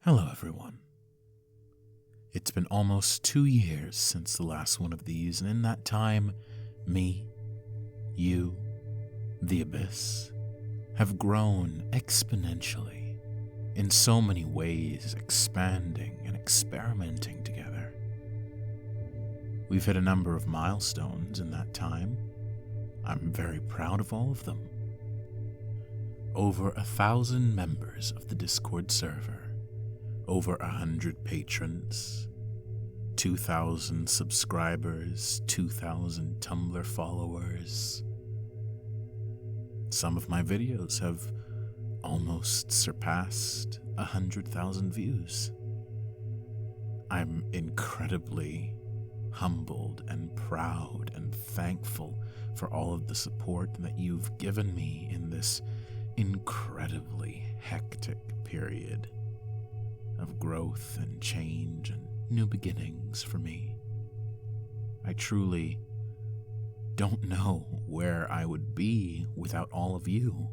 Hello everyone. It's been almost 2 years since the last one of these, and in that time, me, you, the Abyss, have grown exponentially in so many ways, expanding and experimenting together. We've hit a number of milestones in that time. I'm very proud of all of them. Over 1,000 members of the Discord server, over 100 patrons, 2,000 subscribers, 2,000 Tumblr followers. Some of my videos have almost surpassed 100,000 views. I'm incredibly humbled and proud and thankful for all of the support that you've given me in this incredibly hectic period of growth and change and new beginnings for me. I truly don't know where I would be without all of you.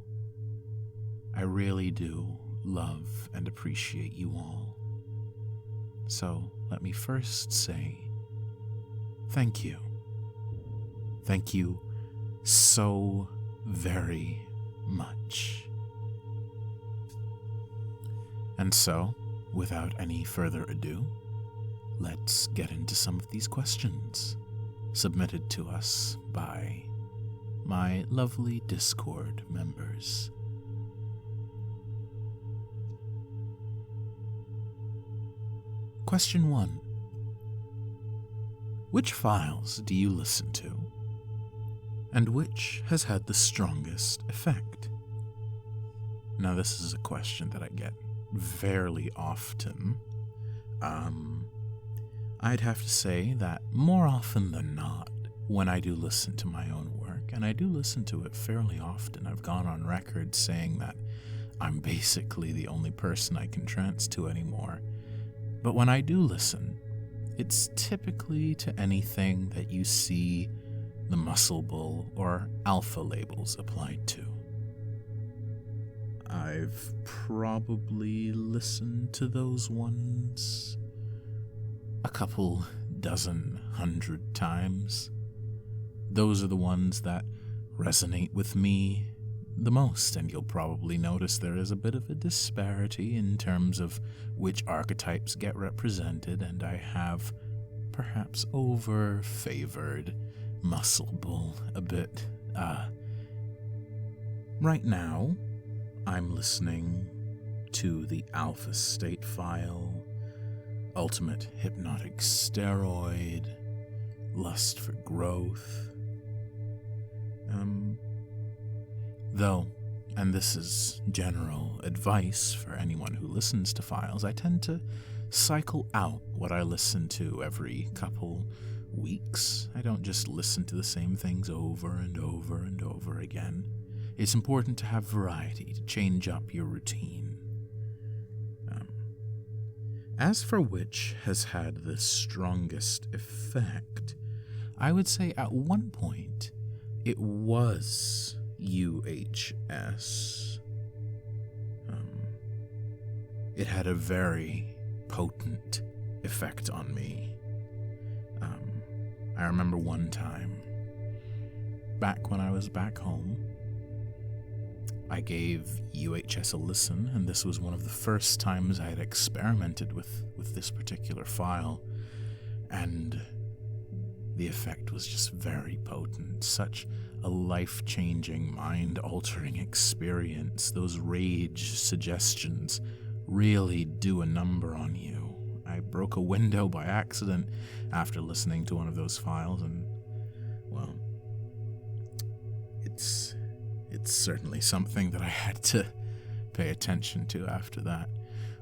I really do love and appreciate you all. So let me first say thank you. Thank you so very much. And so, without any further ado, let's get into some of these questions submitted to us by my lovely Discord members. Question 1. Which files do you listen to, and which has had the strongest effect? Now, this is a question that I get fairly often. I'd have to say that more often than not, when I do listen to my own work, and I do listen to it fairly often, I've gone on record saying that I'm basically the only person I can trance to anymore. But when I do listen, it's typically to anything that you see the Muscle Bull or Alpha labels applied to. I've probably listened to those ones a couple dozen, 100 times. Those are the ones that resonate with me the most, and you'll probably notice there is a bit of a disparity in terms of which archetypes get represented, and I have perhaps over-favored Muscle Bull a bit. Right now, I'm listening to the Alpha State file, Ultimate Hypnotic Steroid, Lust for Growth. Though, and this is general advice for anyone who listens to files, I tend to cycle out what I listen to every couple weeks. I don't just listen to the same things over and over and over again. It's important to have variety, to change up your routine. As for which has had the strongest effect, I would say at one point it was UHS. It had a very potent effect on me. I remember one time, back when I was back home, I gave UHS a listen, and this was one of the first times I had experimented with this particular file, and the effect was just very potent. Such a life-changing, mind-altering experience. Those rage suggestions really do a number on you. I broke a window by accident after listening to one of those files, and, well, it's certainly something that I had to pay attention to after that.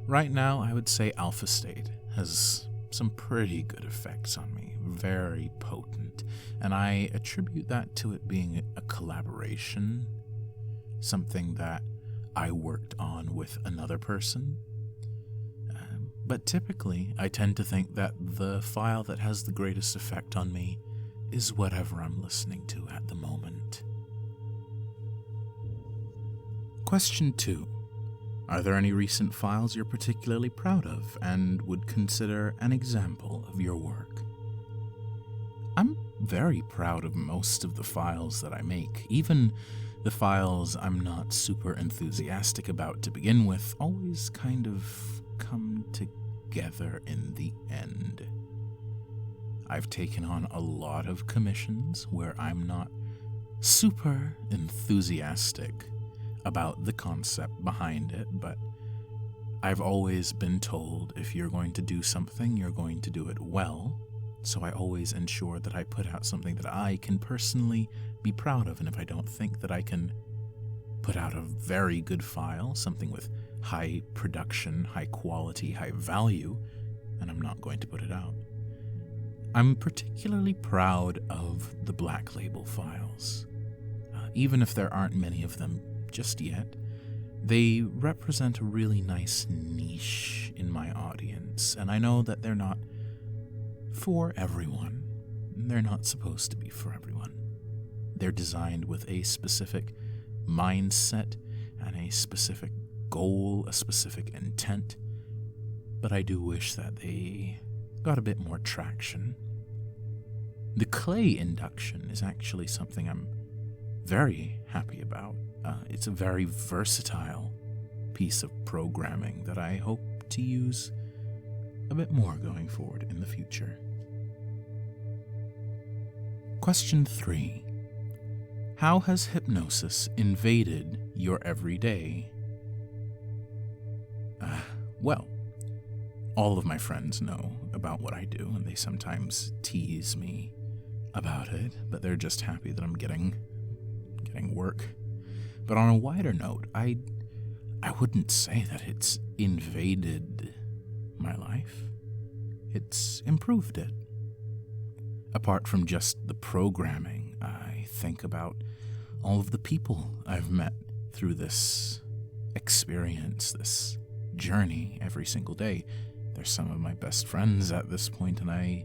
Right now, I would say Alpha State has some pretty good effects on me, very potent, and I attribute that to it being a collaboration, something that I worked on with another person. But typically, I tend to think that the file that has the greatest effect on me is whatever I'm listening to at the moment. Question 2. Are there any recent files you're particularly proud of and would consider an example of your work? I'm very proud of most of the files that I make. Even the files I'm not super enthusiastic about to begin with always kind of come together in the end. I've taken on a lot of commissions where I'm not super enthusiastic about the concept behind it, but I've always been told if you're going to do something, you're going to do it well. So I always ensure that I put out something that I can personally be proud of, and if I don't think that I can put out a very good file, something with high production, high quality, high value, then I'm not going to put it out. I'm particularly proud of the Black Label files. Even if there aren't many of them just yet, they represent a really nice niche in my audience, and I know that they're not for everyone. They're not supposed to be for everyone. They're designed with a specific mindset and a specific goal, a specific intent, but I do wish that they got a bit more traction. The clay induction is actually something I'm very happy about. It's a very versatile piece of programming that I hope to use a bit more going forward in the future. Question 3. How has hypnosis invaded your everyday? Well, all of my friends know about what I do, and they sometimes tease me about it, but they're just happy that I'm getting work. But on a wider note, I wouldn't say that it's invaded my life. It's improved it. Apart from just the programming, I think about all of the people I've met through this experience, this journey every single day. They're some of my best friends at this point, and I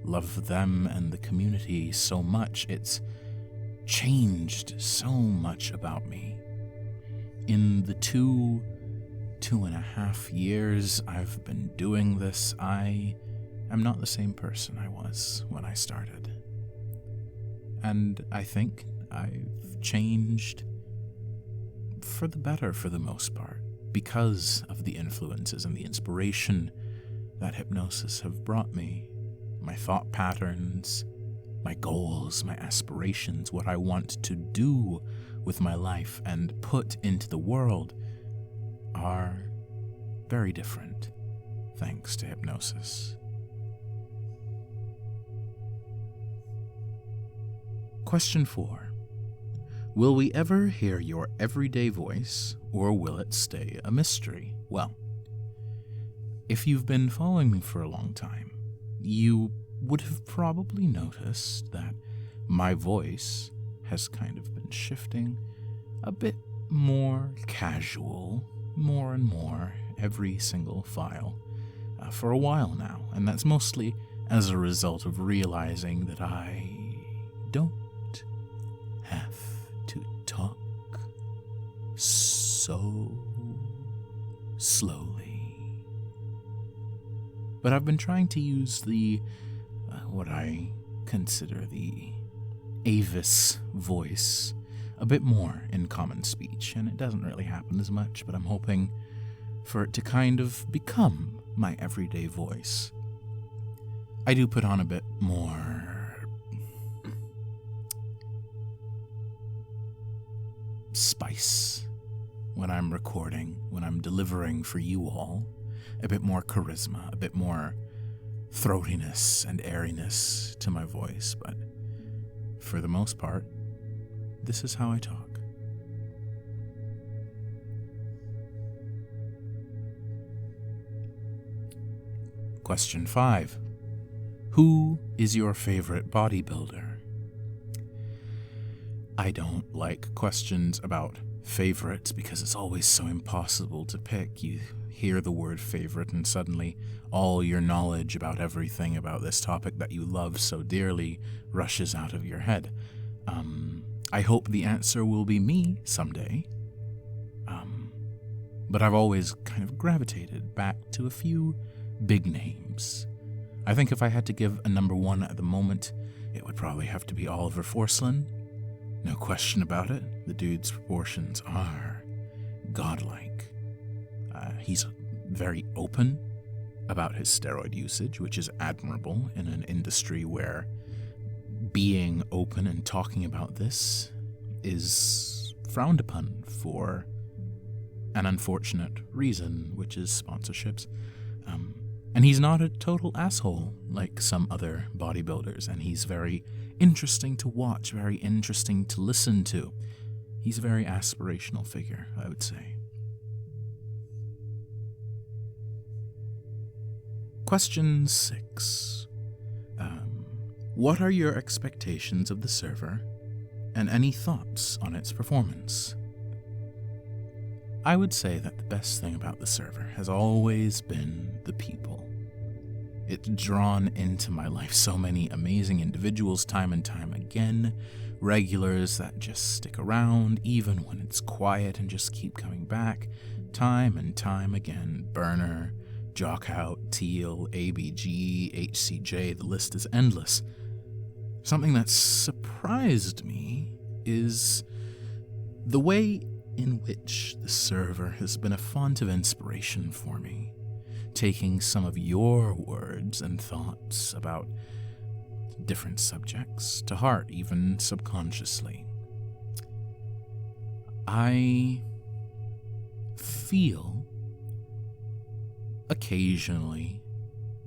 love them and the community so much. It's changed so much about me. In the 2.5 years I've been doing this, I am not the same person I was when I started. And I think I've changed for the better for the most part, because of the influences and the inspiration that hypnosis have brought me. My thought patterns, my goals, my aspirations, what I want to do with my life and put into the world are very different thanks to hypnosis. Question 4. Will we ever hear your everyday voice, or will it stay a mystery? Well, if you've been following me for a long time, you would have probably noticed that my voice has kind of been shifting a bit more casual, more and more every single file for a while now, and that's mostly as a result of realizing that I don't have to talk so slowly. But I've been trying to use the what I consider the Avis voice a bit more in common speech, and it doesn't really happen as much, but I'm hoping for it to kind of become my everyday voice. I do put on a bit more spice when I'm recording, when I'm delivering for you all, a bit more charisma, a bit more throatiness and airiness to my voice, but for the most part, this is how I talk. Question 5. Who is your favorite bodybuilder? I don't like questions about favorites because it's always so impossible to pick. You hear the word favorite and suddenly all your knowledge about everything about this topic that you love so dearly rushes out of your head. I hope the answer will be me someday. but I've always kind of gravitated back to a few big names. I think if I had to give a number one at the moment, it would probably have to be Oliver Forslund. No question about it, the dude's proportions are godlike. He's very open about his steroid usage, which is admirable in an industry where being open and talking about this is frowned upon for an unfortunate reason, which is sponsorships. And he's not a total asshole like some other bodybuilders, and he's very interesting to watch, very interesting to listen to. He's a very aspirational figure, I would say. Question 6. What are your expectations of the server, and any thoughts on its performance? I would say that the best thing about the server has always been the people. It's drawn into my life so many amazing individuals time and time again, regulars that just stick around even when it's quiet and just keep coming back, time and time again. Burner, Jockout, Teal, ABG, HCJ, the list is endless. Something that surprised me is the way in which the server has been a font of inspiration for me, taking some of your words and thoughts about different subjects to heart, even subconsciously. I feel occasionally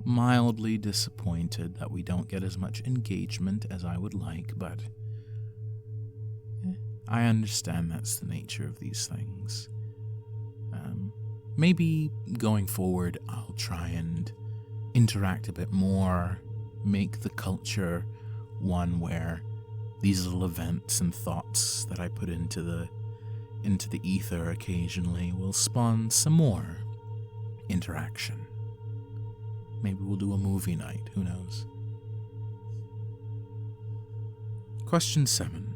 mildly disappointed that we don't get as much engagement as I would like, but I understand that's the nature of these things. Maybe going forward, I'll try and interact a bit more, make the culture one where these little events and thoughts that I put into the ether occasionally will spawn some more interaction. Maybe we'll do a movie night, who knows? Question 7.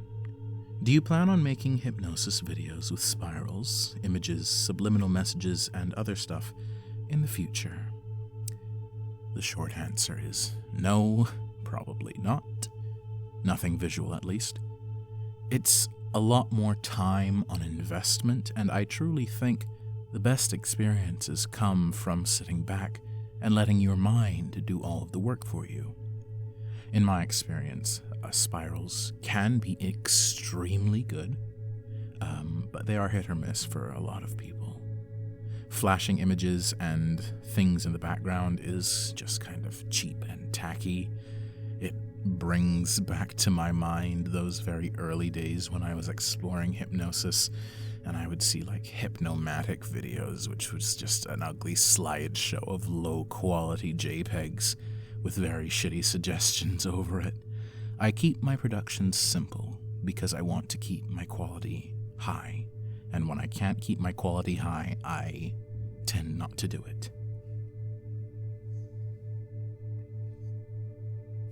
Do you plan on making hypnosis videos with spirals, images, subliminal messages, and other stuff in the future? The short answer is no, probably not. Nothing visual, at least. It's a lot more time on investment, and I truly think the best experiences come from sitting back and letting your mind do all of the work for you. In my experience, spirals can be extremely good, but they are hit or miss for a lot of people. Flashing images and things in the background is just kind of cheap and tacky. It brings back to my mind those very early days when I was exploring hypnosis, and I would see like hypnomatic videos, which was just an ugly slideshow of low-quality JPEGs with very shitty suggestions over it. I keep my productions simple because I want to keep my quality high, and when I can't keep my quality high, I tend not to do it.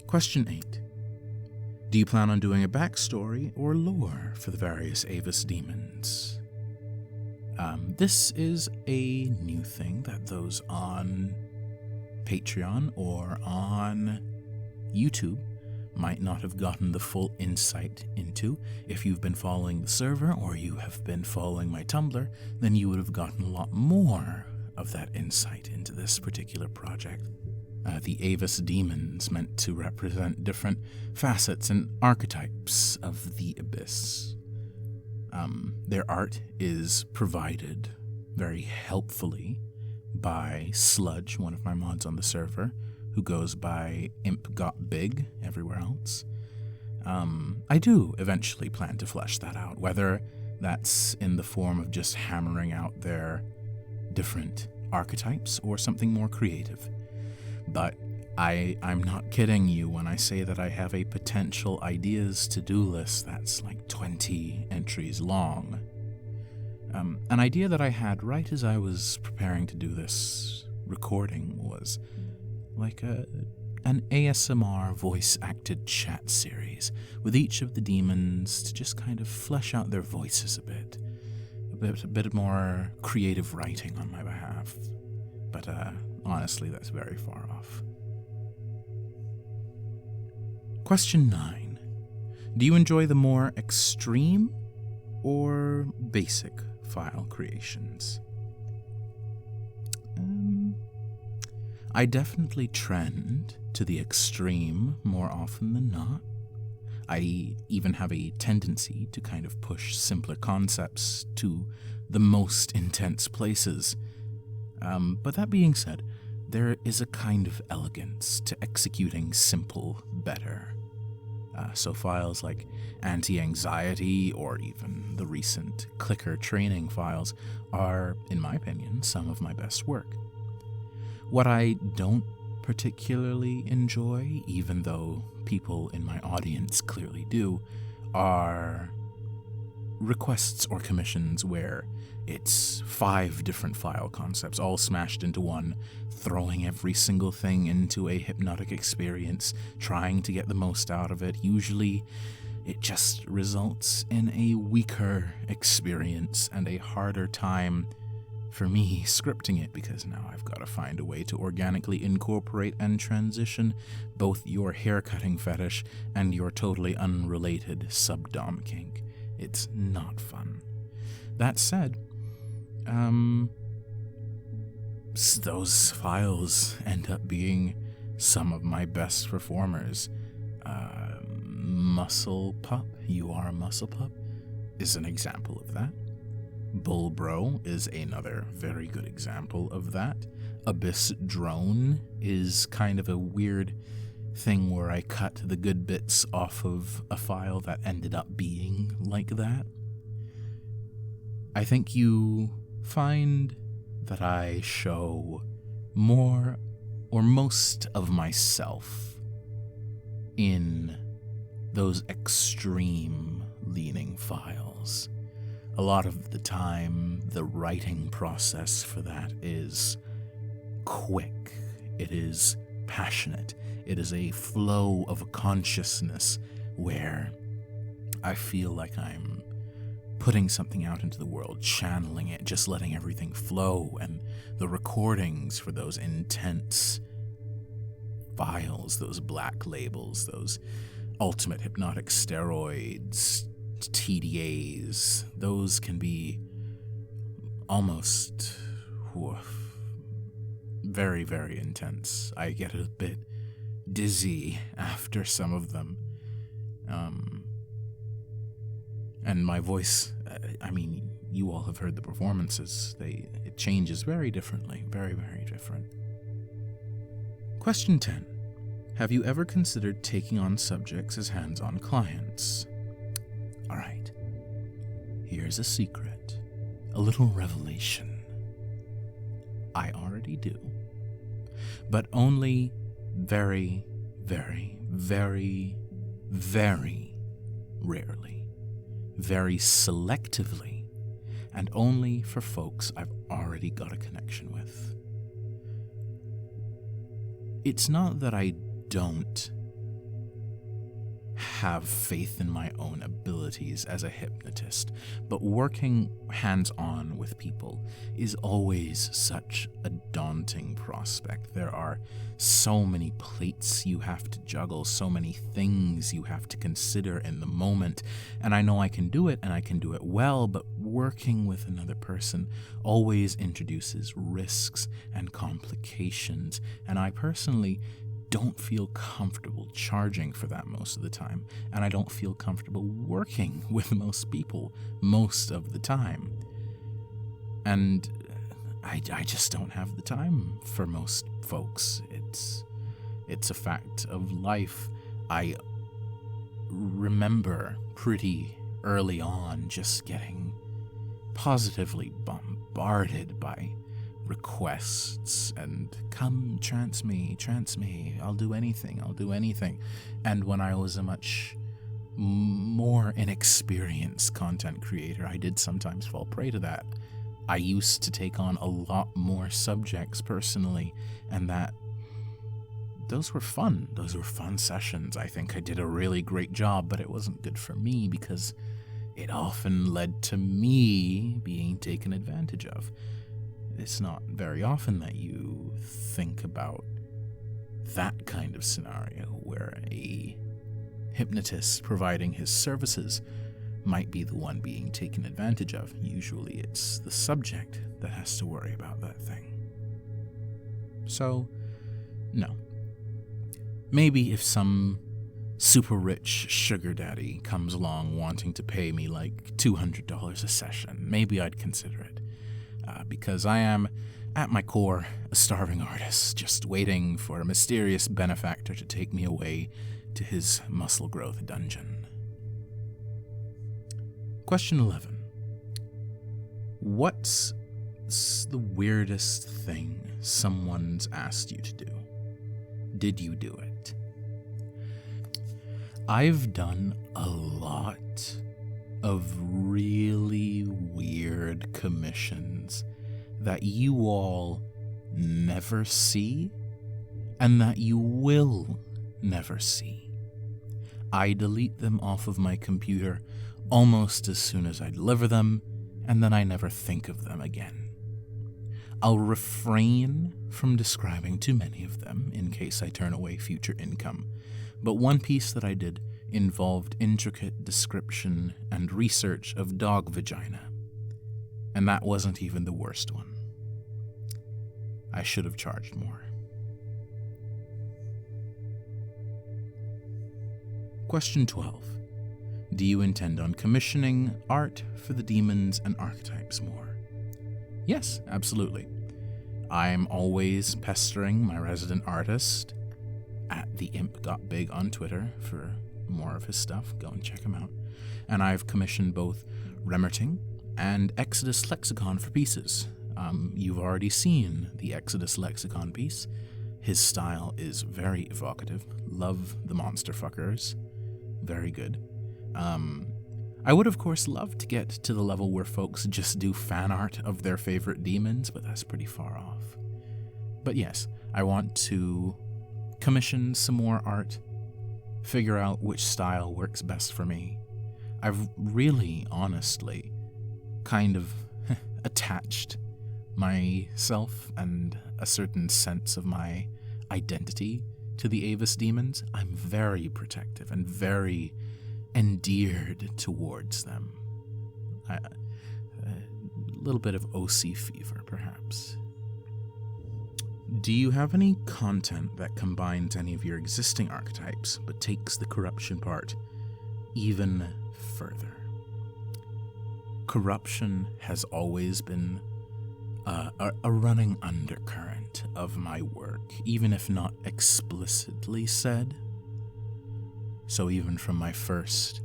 Question 8. Do you plan on doing a backstory or lore for the various Avis demons? This is a new thing that those on Patreon or on YouTube might not have gotten the full insight into. If you've been following the server or you have been following my Tumblr, then you would have gotten a lot more of that insight into this particular project. The Avis demons meant to represent different facets and archetypes of the abyss. Their art is provided very helpfully by Sludge, one of my mods on the server, who goes by Imp Got Big everywhere else. I do eventually plan to flesh that out, whether that's in the form of just hammering out their different archetypes or something more creative. But I'm not kidding you when I say that I have a potential ideas to-do list that's like 20 entries long. An idea that I had right as I was preparing to do this recording was like an ASMR voice-acted chat series with each of the demons to just kind of flesh out their voices a a bit more creative writing on my behalf. But honestly, that's very far off. Question 9. Do you enjoy the more extreme or basic file creations? I definitely trend to the extreme more often than not. I even have a tendency to kind of push simpler concepts to the most intense places. But that being said, there is a kind of elegance to executing simple better. So files like anti-anxiety or even the recent clicker training files are, in my opinion, some of my best work. What I don't particularly enjoy, even though people in my audience clearly do, are requests or commissions where it's 5 different file concepts all smashed into one, throwing every single thing into a hypnotic experience, trying to get the most out of it. Usually it just results in a weaker experience and a harder time for me scripting it, because now I've got to find a way to organically incorporate and transition both your haircutting fetish and your totally unrelated subdom kink. It's not fun. That said, those files end up being some of my best performers. Muscle Pup, You Are a Muscle Pup, is an example of that. Bull Bro is another very good example of that. Abyss Drone is kind of a weird thing where I cut the good bits off of a file that ended up being like that. I think you find that I show more or most of myself in those extreme leaning files. A lot of the time, the writing process for that is quick. It is passionate. It is a flow of consciousness where I feel like I'm putting something out into the world, channeling it, just letting everything flow. And the recordings for those intense files, those black labels, those ultimate hypnotic steroids, TDAs, those can be almost very, very intense. I get a bit dizzy after some of them. And my voice, you all have heard the performances. It changes very differently. Very, very different. Question 10. Have you ever considered taking on subjects as hands-on clients? All right. Here's a secret. A little revelation. I already do. But only very, very, very, very rarely. Very selectively, and only for folks I've already got a connection with. It's not that I don't have faith in my own abilities as a hypnotist, but working hands-on with people is always such a daunting prospect. There are so many plates you have to juggle, so many things you have to consider in the moment, and I know I can do it, and I can do it well, but working with another person always introduces risks and complications, and I personally don't feel comfortable charging for that most of the time, and I don't feel comfortable working with most people most of the time. And I just don't have the time for most folks. It's a fact of life. I remember pretty early on just getting positively bombarded by requests and come trance me, I'll do anything. And when I was a much more inexperienced content creator, I did sometimes fall prey to that. I used to take on a lot more subjects personally, and those were fun sessions. I think I did a really great job, but it wasn't good for me because it often led to me being taken advantage of. It's not very often that you think about that kind of scenario where a hypnotist providing his services might be the one being taken advantage of. Usually it's the subject that has to worry about that thing. So, no. Maybe if some super rich sugar daddy comes along wanting to pay me like $200 a session, maybe I'd consider it. Because I am, at my core, a starving artist, just waiting for a mysterious benefactor to take me away to his muscle growth dungeon. Question 11. What's the weirdest thing someone's asked you to do? Did you do it? I've done a lot of really weird commissions that you all never see and that you will never see. I delete them off of my computer almost as soon as I deliver them, and then I never think of them again. I'll refrain from describing too many of them in case I turn away future income, but one piece that I did involved intricate description and research of dog vagina, and that wasn't even the worst one. I should have charged more. Question 12. Do you intend on commissioning art for the demons and archetypes more? Yes, absolutely. I'm always pestering my resident artist at @theimp.big on Twitter for more of his stuff. Go and check him out. And I've commissioned both Remerting and Exodus Lexicon for pieces. You've already seen the Exodus Lexicon piece. His style is very evocative. Love the monster fuckers. Very good. I would, of course, love to get to the level where folks just do fan art of their favorite demons, but that's pretty far off. But yes, I want to commission some more art, figure out which style works best for me. I've really, honestly, kind of attached myself and a certain sense of my identity to the Avis demons. I'm very protective and very endeared towards them. A little bit of OC fever, perhaps. Do you have any content that combines any of your existing archetypes but takes the corruption part even further? Corruption has always been a running undercurrent of my work, even if not explicitly said. So even from my first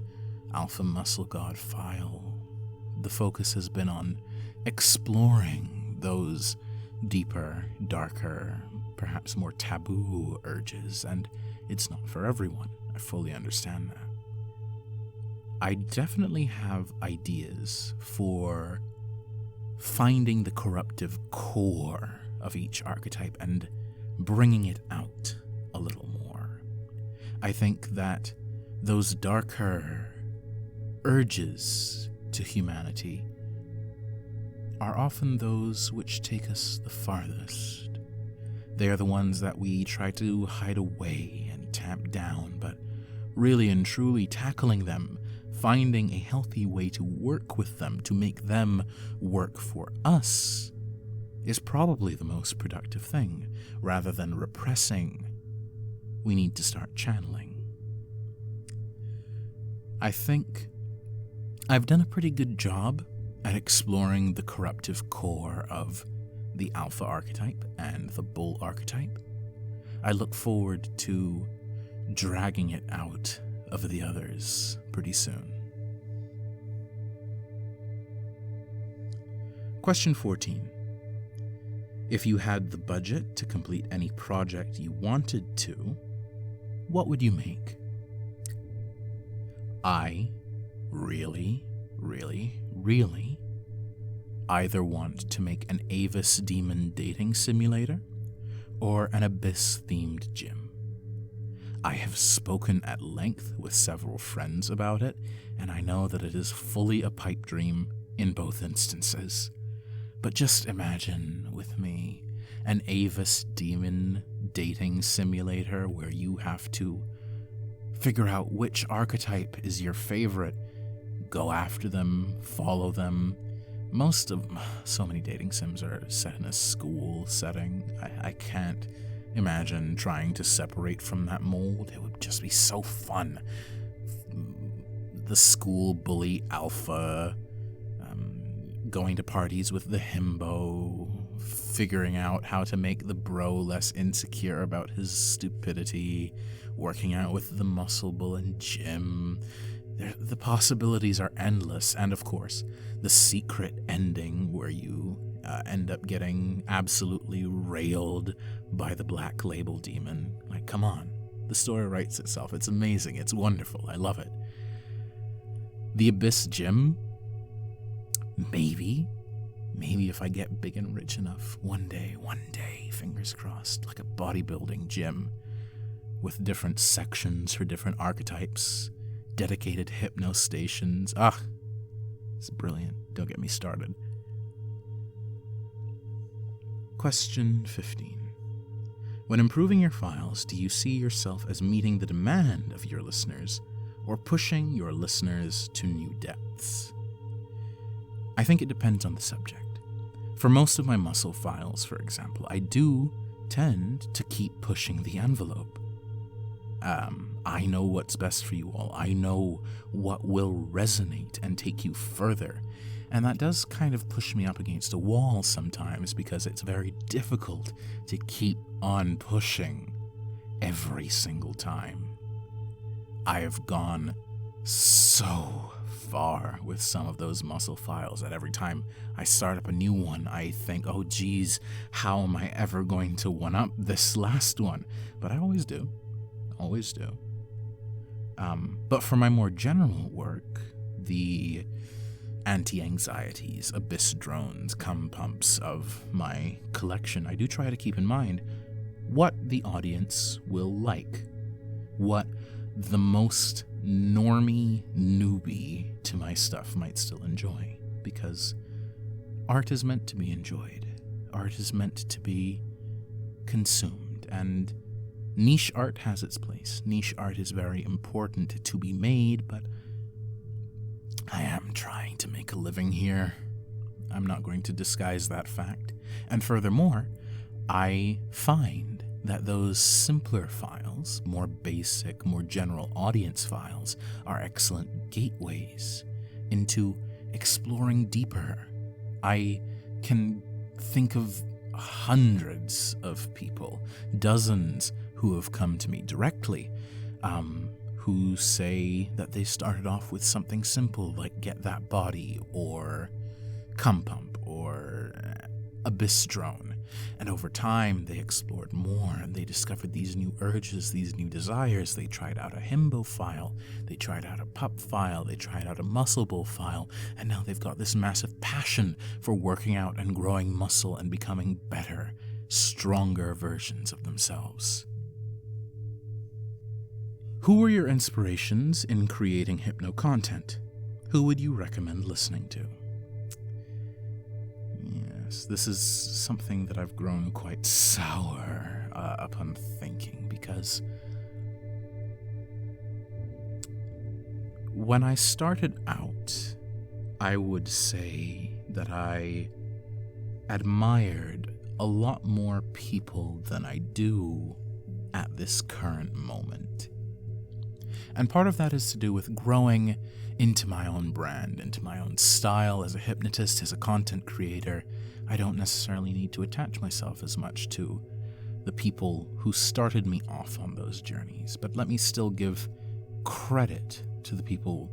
Alpha Muscle God file, the focus has been on exploring those deeper, darker, perhaps more taboo urges, and it's not for everyone. I fully understand that. I definitely have ideas for finding the corruptive core of each archetype and bringing it out a little more. I think that those darker urges to humanity are often those which take us the farthest. They are the ones that we try to hide away and tamp down, but really and truly tackling them, finding a healthy way to work with them, to make them work for us, is probably the most productive thing. Rather than repressing, we need to start channeling. I think I've done a pretty good job at exploring the corruptive core of the Alpha archetype and the Bull archetype. I look forward to dragging it out of the others pretty soon. Question 14. If you had the budget to complete any project you wanted to, what would you make? I really either want to make an Avis demon dating simulator or an Abyss-themed gym. I have spoken at length with several friends about it, and I know that it is fully a pipe dream in both instances. But just imagine with me an Avis demon dating simulator where you have to figure out which archetype is your favorite, go after them, follow them. So many dating sims are set in a school setting. I can't imagine trying to separate from that mold. It would just be so fun. The school bully alpha, going to parties with the himbo, figuring out how to make the bro less insecure about his stupidity, working out with the muscle bull in gym. The possibilities are endless, and of course, the secret ending where you end up getting absolutely railed by the black label demon. Like, come on. The story writes itself. It's amazing. It's wonderful. I love it. The Abyss Gym? Maybe if I get big and rich enough, one day, fingers crossed, like a bodybuilding gym with different sections for different archetypes, dedicated hypno stations. It's brilliant. Don't get me started. Question 15. When improving your files, do you see yourself as meeting the demand of your listeners or pushing your listeners to new depths? I think it depends on the subject. For most of my muscle files, for example, I do tend to keep pushing the envelope. I know what's best for you all. I know what will resonate and take you further. And that does kind of push me up against a wall sometimes because it's very difficult to keep on pushing every single time. I have gone so far with some of those muscle files that every time I start up a new one, I think, oh geez, how am I ever going to one-up this last one? But I always do. But for my more general work, the anti-anxieties, abyss drones, cum pumps of my collection, I do try to keep in mind what the audience will like, what the most normie newbie to my stuff might still enjoy, because art is meant to be enjoyed. Art is meant to be consumed, and niche art has its place. Niche art is very important to be made, but I am trying to make a living here. I'm not going to disguise that fact. And furthermore, I find that those simpler files, more basic, more general audience files, are excellent gateways into exploring deeper. I can think of hundreds of people, dozens who have come to me directly, who say that they started off with something simple like Get That Body or Cum Pump or Abyss Drone, and over time they explored more and they discovered these new urges, these new desires. They tried out a himbo file, they tried out a pup file, they tried out a muscle bull file, and now they've got this massive passion for working out and growing muscle and becoming better, stronger versions of themselves. Who were your inspirations in creating hypno content? Who would you recommend listening to? Yes, this is something that I've grown quite sour upon thinking, because when I started out, I would say that I admired a lot more people than I do at this current moment. And part of that is to do with growing into my own brand, into my own style as a hypnotist, as a content creator. I don't necessarily need to attach myself as much to the people who started me off on those journeys, but let me still give credit to the people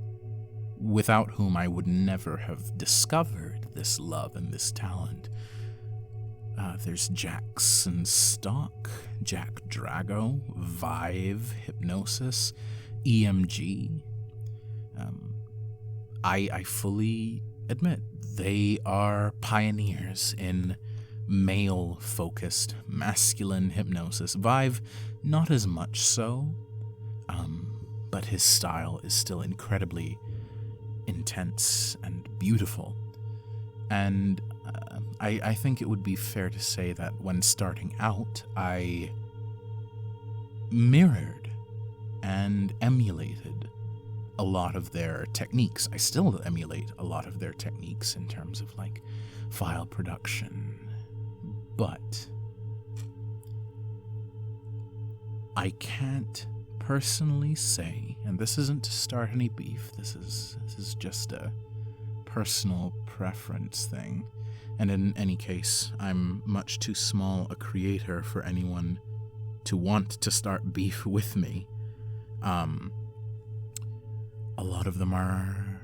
without whom I would never have discovered this love and this talent. There's Jackson Stock, Jack Drago, Vive, Hypnosis, EMG. I fully admit they are pioneers in male-focused, masculine hypnosis. Vive, not as much so, but his style is still incredibly intense and beautiful. And I think it would be fair to say that when starting out, I mirrored and emulated a lot of their techniques. I still emulate a lot of their techniques in terms of like file production, but I can't personally say, and this isn't to start any beef, this is just a personal preference thing, and in any case, I'm much too small a creator for anyone to want to start beef with me. A lot of them are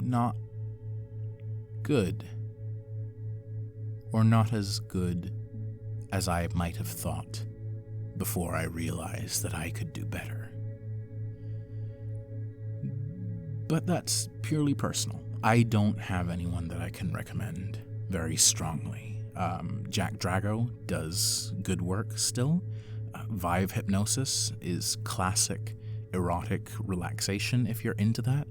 not good, or not as good as I might have thought before I realized that I could do better. But that's purely personal. I don't have anyone that I can recommend very strongly. Jack Drago does good work still. Vive Hypnosis is classic erotic relaxation if you're into that.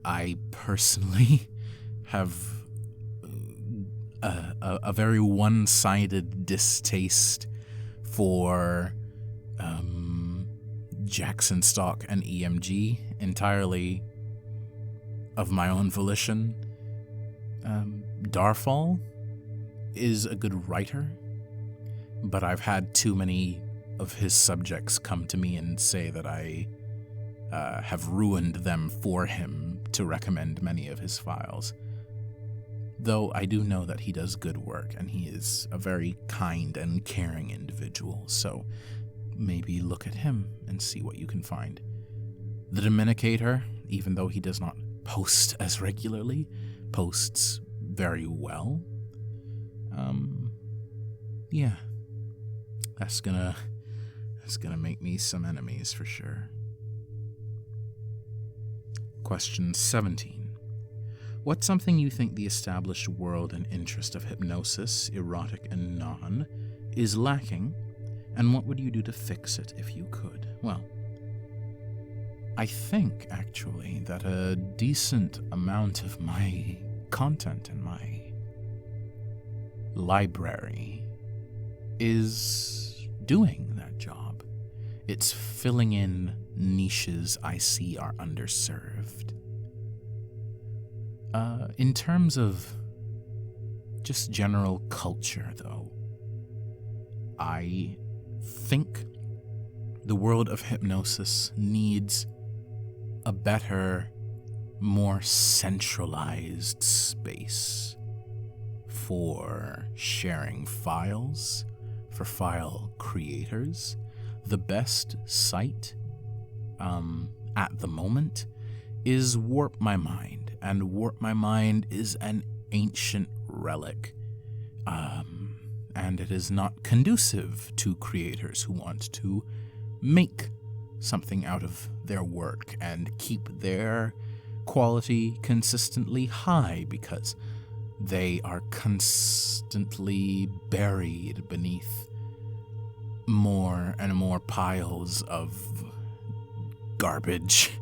I personally have a very one-sided distaste for Jackson Stock and EMG, entirely of my own volition. Darfall is a good writer, but I've had too many of his subjects come to me and say that I have ruined them for him to recommend many of his files. Though I do know that he does good work, and he is a very kind and caring individual, so maybe look at him and see what you can find. The Dominicator, even though he does not post as regularly, posts very well. Yeah. That's gonna make me some enemies for sure. Question 17. What's something you think the established world and interest of hypnosis, erotic and non, is lacking, and what would you do to fix it if you could? Well, I think, actually, that a decent amount of my content in my library is doing that job. It's filling in niches I see are underserved. In terms of just general culture, though, I think the world of hypnosis needs a better, more centralized space for sharing files, for file creators. The best site at the moment is Warp My Mind, and Warp My Mind is an ancient relic, and it is not conducive to creators who want to make something out of their work and keep their quality consistently high, because they are constantly buried beneath more and more piles of garbage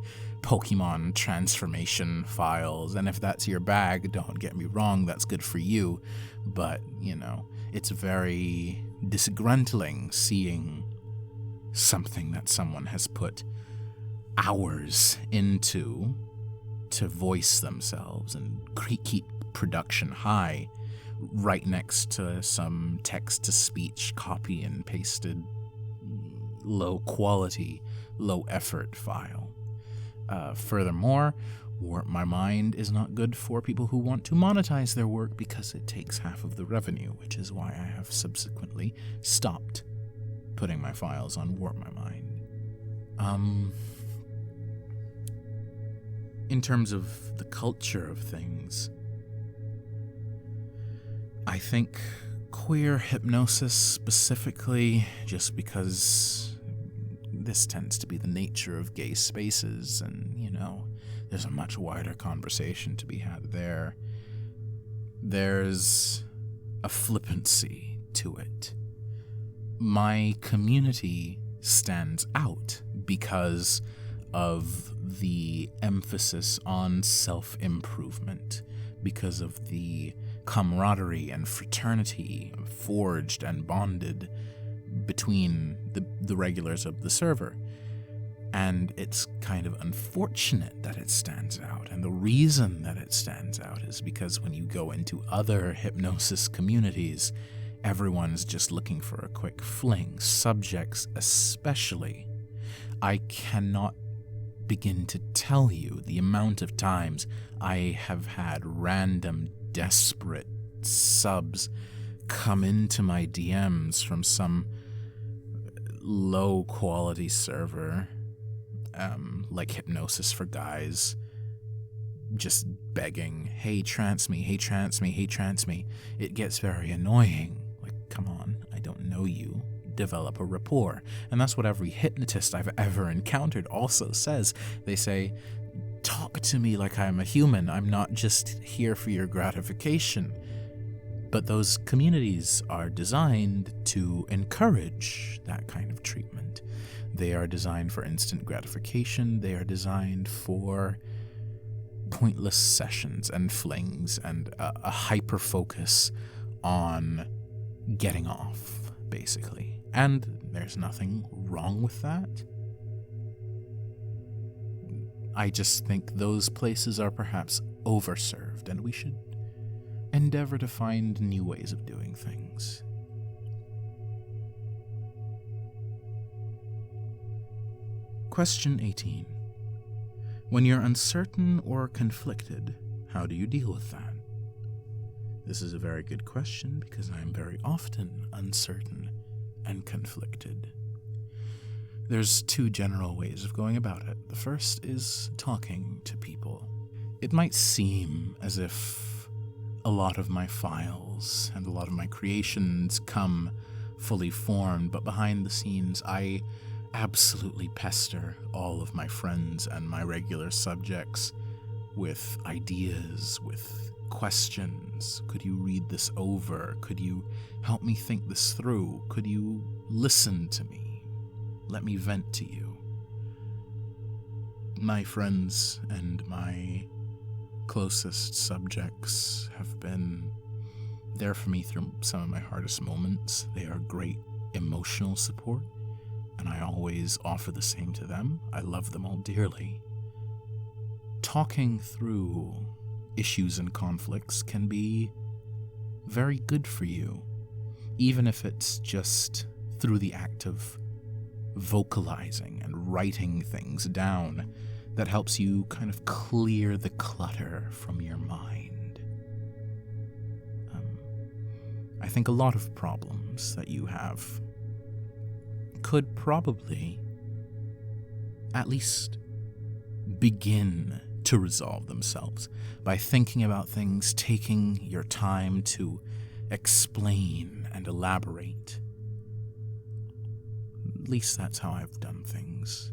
Pokemon transformation files. And if that's your bag, don't get me wrong, that's good for you, but it's very disgruntling seeing something that someone has put hours into to voice themselves and keep production high right next to some text-to-speech copy and pasted low quality, low effort file. Furthermore, Warp My Mind is not good for people who want to monetize their work because it takes half of the revenue, which is why I have subsequently stopped putting my files on Warp My Mind. In terms of the culture of things, I think queer hypnosis specifically, just because this tends to be the nature of gay spaces, and, there's a much wider conversation to be had there. There's a flippancy to it. My community stands out because of the emphasis on self-improvement, because of the camaraderie and fraternity forged and bonded between the regulars of the server. And it's kind of unfortunate that it stands out. And the reason that it stands out is because when you go into other hypnosis communities, everyone's just looking for a quick fling. Subjects especially. I cannot begin to tell you the amount of times I have had random, desperate subs come into my DMs from some low-quality server, like Hypnosis for Guys, just begging, hey, trance me, hey, trance me, hey, trance me. It gets very annoying. Like, come on, I don't know you. Develop a rapport. And that's what every hypnotist I've ever encountered also says. They say, talk to me like I'm a human. I'm not just here for your gratification. But those communities are designed to encourage that kind of treatment. They are designed for instant gratification. They are designed for pointless sessions and flings and a hyper focus on getting off, basically. And there's nothing wrong with that. I just think those places are perhaps overserved, and we should endeavor to find new ways of doing things. Question 18. When you're uncertain or conflicted, how do you deal with that? This is a very good question because I am very often uncertain and conflicted. There's two general ways of going about it. The first is talking to people. It might seem as if a lot of my files and a lot of my creations come fully formed, but behind the scenes I absolutely pester all of my friends and my regular subjects with ideas, with questions. Could you read this over? Could you help me think this through? Could you listen to me? Let me vent to you. My friends and my closest subjects have been there for me through some of my hardest moments. They are great emotional support, and I always offer the same to them. I love them all dearly. Talking through issues and conflicts can be very good for you, even if it's just through the act of vocalizing and writing things down that helps you kind of clear the clutter from your mind. I think a lot of problems that you have could probably at least begin to resolve themselves by thinking about things, taking your time to explain and elaborate. At least that's how I've done things.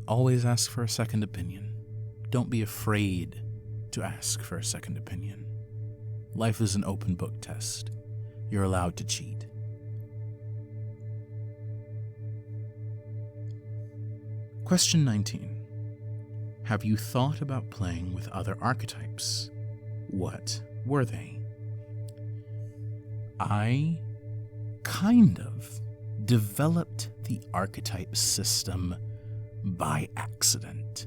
Always ask for a second opinion. Don't be afraid to ask for a second opinion. Life is an open book test. You're allowed to cheat. Question 19. Have you thought about playing with other archetypes? What were they? I kind of developed the archetype system by accident.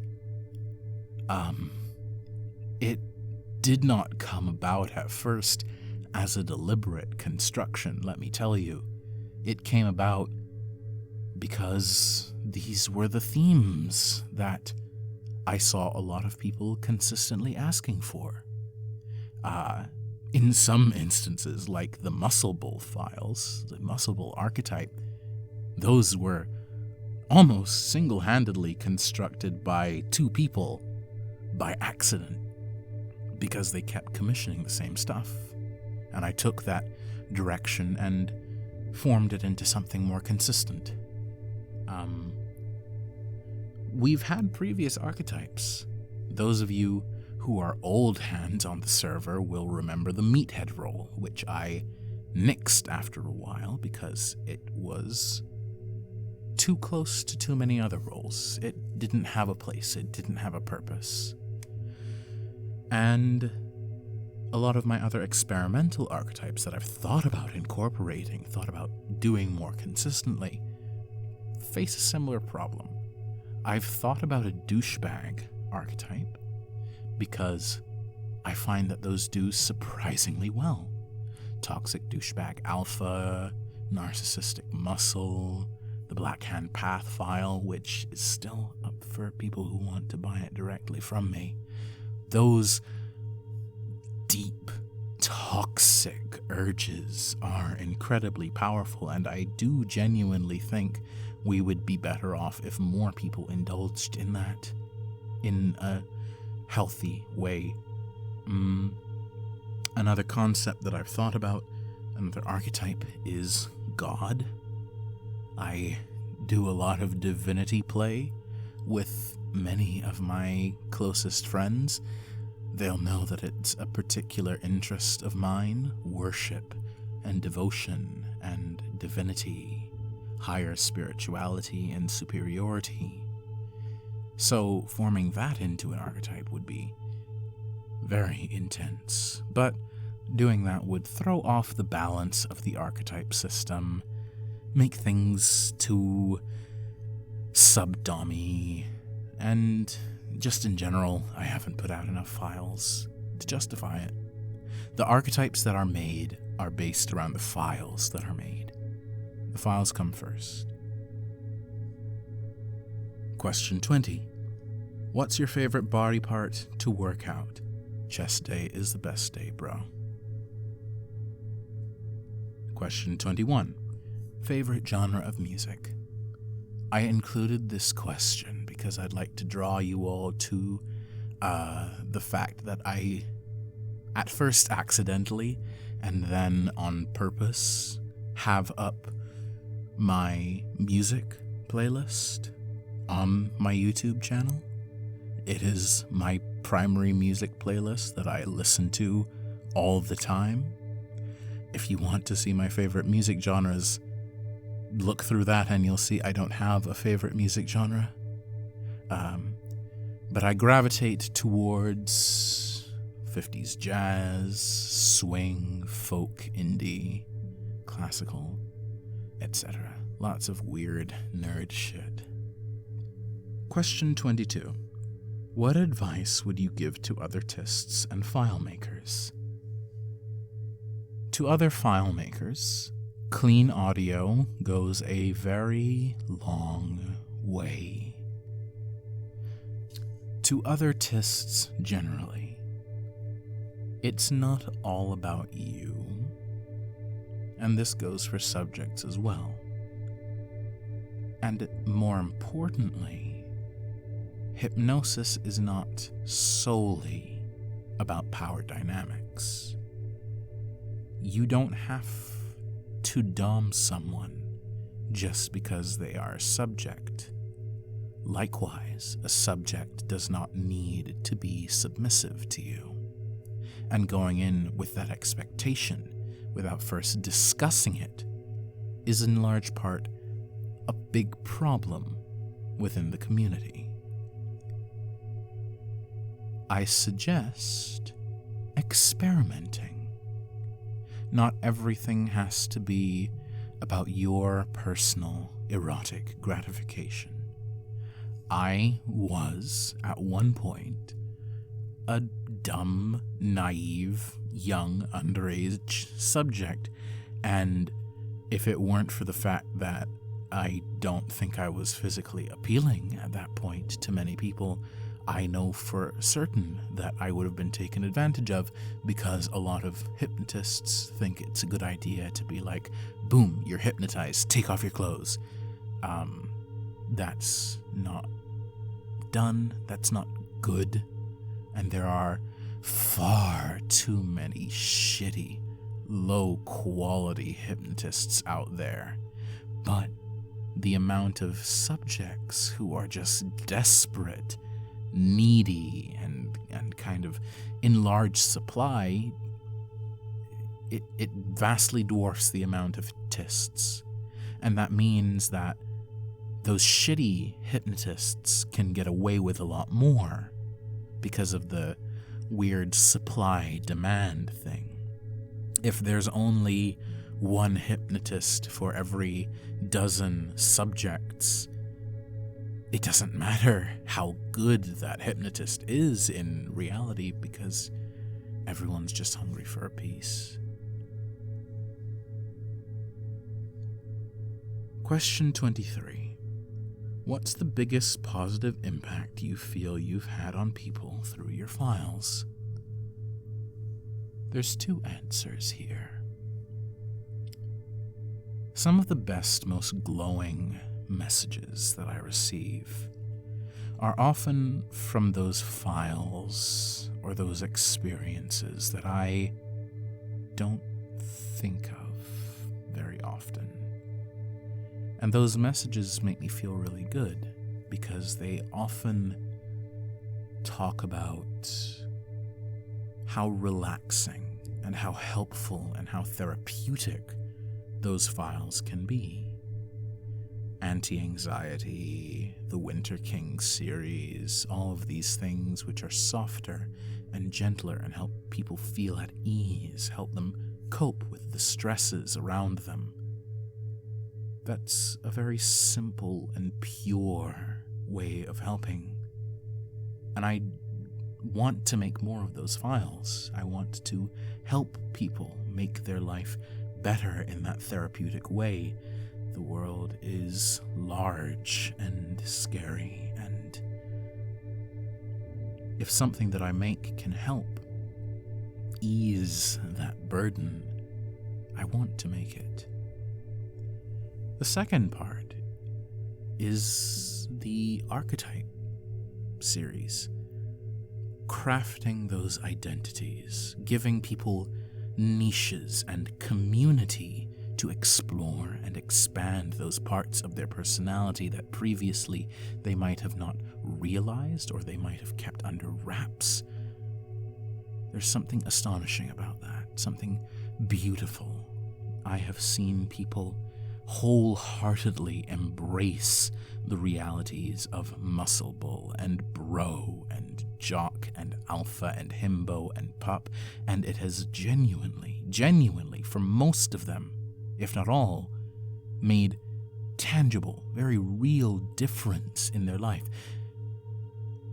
It did not come about at first as a deliberate construction, let me tell you. It came about because these were the themes that I saw a lot of people consistently asking for. In some instances, like the Muscle Bull files, the Muscle Bull archetype, those were almost single-handedly constructed by two people by accident because they kept commissioning the same stuff. And I took that direction and formed it into something more consistent. We've had previous archetypes. Those of you who are old hands on the server will remember the meathead role, which I nixed after a while because it was too close to too many other roles. It didn't have a place, it didn't have a purpose. And a lot of my other experimental archetypes that I've thought about incorporating, thought about doing more consistently, face a similar problem. I've thought about a douchebag archetype because I find that those do surprisingly well. Toxic douchebag alpha, narcissistic muscle, the Black Hand Path file, which is still up for people who want to buy it directly from me. Those deep, toxic urges are incredibly powerful, and I do genuinely think we would be better off if more people indulged in that in a healthy way. Another concept that I've thought about, another archetype, is God. I do a lot of divinity play with many of my closest friends. They'll know that it's a particular interest of mine, worship and devotion and divinity, higher spirituality and superiority. So forming that into an archetype would be very intense, but doing that would throw off the balance of the archetype system, make things too subdomy, and just in general, I haven't put out enough files to justify it. The archetypes that are made are based around the files that are made. The files come first. Question 20. What's your favorite body part to work out? Chest day is the best day, bro. Question 21. Favorite genre of music? I included this question because I'd like to draw you all to the fact that I, at first accidentally, and then on purpose, have up my music playlist on my YouTube channel. It is my primary music playlist that I listen to all the time. If you want to see my favorite music genres, look through that and you'll see I don't have a favorite music genre. But I gravitate towards 50s jazz, swing, folk, indie, classical, etc. Lots of weird nerd shit. Question 22. What advice would you give to other artists and file makers? To other file makers, clean audio goes a very long way. To other artists generally, it's not all about you, and this goes for subjects as well. And more importantly, hypnosis is not solely about power dynamics. You don't have to dom someone just because they are a subject. Likewise, a subject does not need to be submissive to you. And going in with that expectation without first discussing it is in large part a big problem within the community. I suggest experimenting. Not everything has to be about your personal erotic gratification. I was, at one point, a dumb, naive, young, underage subject, and if it weren't for the fact that I don't think I was physically appealing at that point to many people, I know for certain that I would have been taken advantage of, because a lot of hypnotists think it's a good idea to be like, boom, you're hypnotized, take off your clothes. That's not done, that's not good, and there are far too many shitty, low-quality hypnotists out there. But the amount of subjects who are just desperate, needy, and kind of in large supply it vastly dwarfs the amount of hypnotists. And that means that those shitty hypnotists can get away with a lot more because of the weird supply-demand thing. If there's only one hypnotist for every dozen subjects, it doesn't matter how good that hypnotist is in reality because everyone's just hungry for a piece. Question 23. What's the biggest positive impact you feel you've had on people through your files? There's two answers here. Some of the best, most glowing messages that I receive are often from those files or those experiences that I don't think of very often. And those messages make me feel really good because they often talk about how relaxing and how helpful and how therapeutic those files can be. Anti-anxiety, the Winter King series, all of these things which are softer and gentler and help people feel at ease, help them cope with the stresses around them. That's a very simple and pure way of helping. And I want to make more of those files. I want to help people make their life better in that therapeutic way. The world is large and scary, and if something that I make can help ease that burden, I want to make it. The second part is the Archetype series. Crafting those identities, giving people niches and community to explore and expand those parts of their personality that previously they might have not realized or they might have kept under wraps. There's something astonishing about that, something beautiful. I have seen people wholeheartedly embrace the realities of muscle bull and bro and jock and alpha and himbo and pup, and it has genuinely, for most of them, if not all, made tangible, very real difference in their life.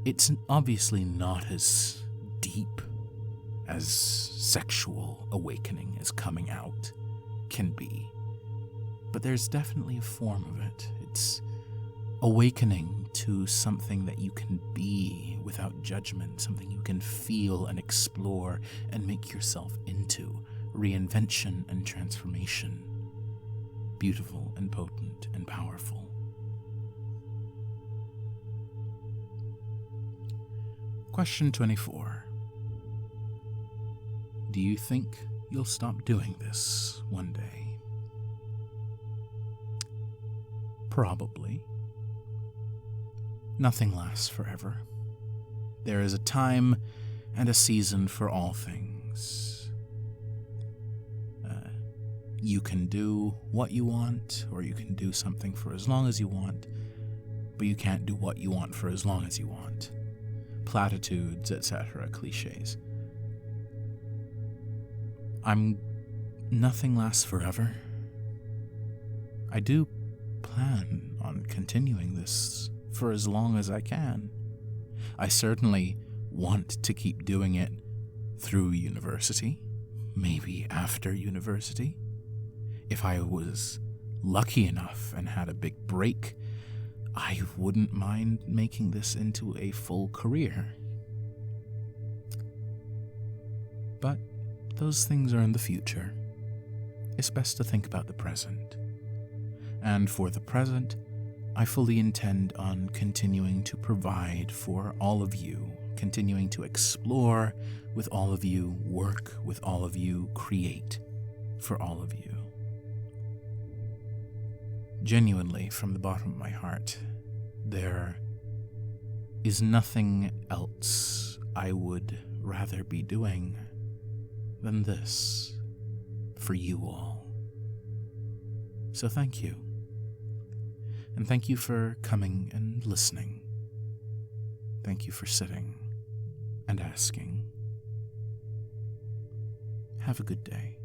It's obviously not as deep as sexual awakening as coming out can be, but there's definitely a form of it. It's awakening to something that you can be without judgment, something you can feel and explore and make yourself into. Reinvention and transformation. Beautiful and potent and powerful. Question 24. Do you think you'll stop doing this one day? Probably. Nothing lasts forever. There is a time and a season for all things. You can do what you want, or you can do something for as long as you want, but you can't do what you want for as long as you want. Platitudes, etc., cliches. Nothing lasts forever. I do plan on continuing this for as long as I can. I certainly want to keep doing it through university, maybe after university. If I was lucky enough and had a big break, I wouldn't mind making this into a full career. But those things are in the future. It's best to think about the present. And for the present, I fully intend on continuing to provide for all of you, continuing to explore with all of you, work with all of you, create for all of you. Genuinely, from the bottom of my heart, there is nothing else I would rather be doing than this. for you all. So thank you. And thank you for coming and listening. Thank you for sitting and asking. Have a good day.